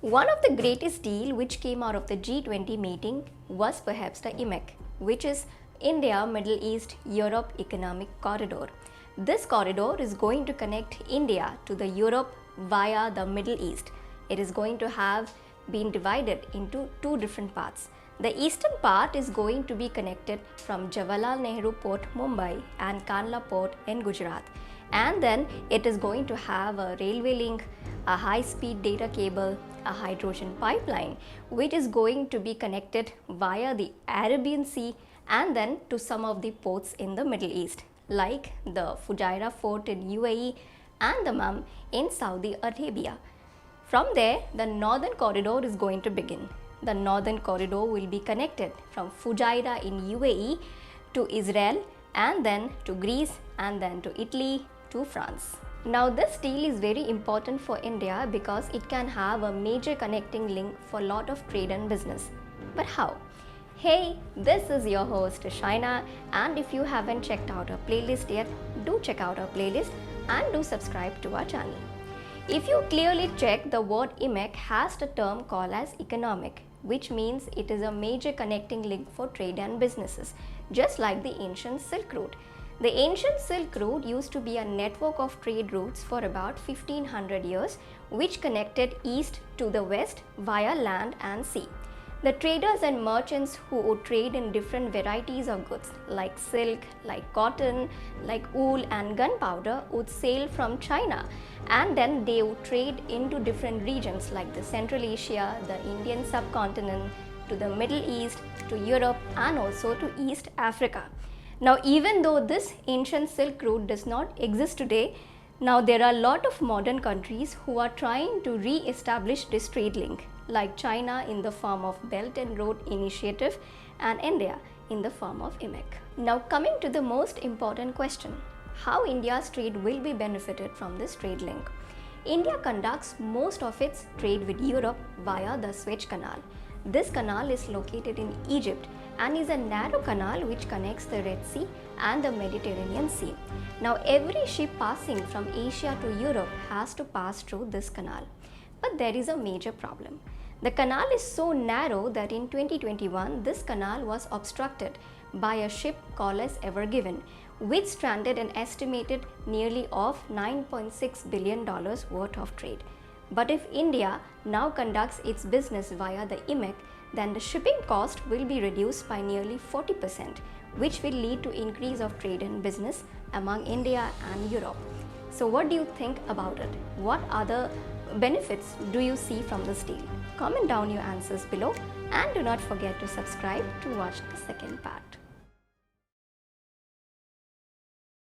One of the greatest deals which came out of the G20 meeting was perhaps the IMEC, which is India, Middle East, Europe Economic Corridor. This corridor is going to connect India to the Europe via the Middle East. It is going to have been divided into two different parts. The eastern part is going to be connected from Jawaharlal Nehru Port, Mumbai and Kandla Port in Gujarat. And then it is going to have a railway link, a high-speed data cable, a hydrogen pipeline, which is going to be connected via the Arabian Sea and then to some of the ports in the Middle East, like the Fujairah Fort in UAE and the Dammam in Saudi Arabia. From there, the northern corridor is going to begin. The northern corridor will be connected from Fujairah in UAE to Israel and then to Greece and then to Italy to France. Now this deal is very important for India because it can have a major connecting link for a lot of trade and business. But how? Hey, this is your host Shaina, and if you haven't checked out our playlist yet, do check out our playlist and do subscribe to our channel. If you clearly check, the word IMEC has the term called as economic, which means it is a major connecting link for trade and businesses, just like the ancient Silk Route. The ancient Silk Route used to be a network of trade routes for about 1500 years, which connected east to the west via land and sea. The traders and merchants who would trade in different varieties of goods like silk, like cotton, like wool and gunpowder would sail from China, and then they would trade into different regions like the Central Asia, the Indian subcontinent, to the Middle East, to Europe and also to East Africa. Now, even though this ancient Silk Route does not exist today, now there are a lot of modern countries who are trying to re-establish this trade link, like China in the form of Belt and Road Initiative and India in the form of IMEC. Now coming to the most important question, how India's trade will be benefited from this trade link. India conducts most of its trade with Europe via the Suez Canal. This canal is located in Egypt and is a narrow canal which connects the Red Sea and the Mediterranean Sea. Now every ship passing from Asia to Europe has to pass through this canal. But there is a major problem. The canal is so narrow that in 2021 this canal was obstructed by a ship called as Ever Given, which stranded an estimated nearly of $9.6 billion worth of trade. But if India now conducts its business via the IMEC, then the shipping cost will be reduced by nearly 40%, which will lead to increase of trade and business among India and Europe. So what do you think about it? What other benefits do you see from this deal? Comment down your answers below and do not forget to subscribe to watch the second part.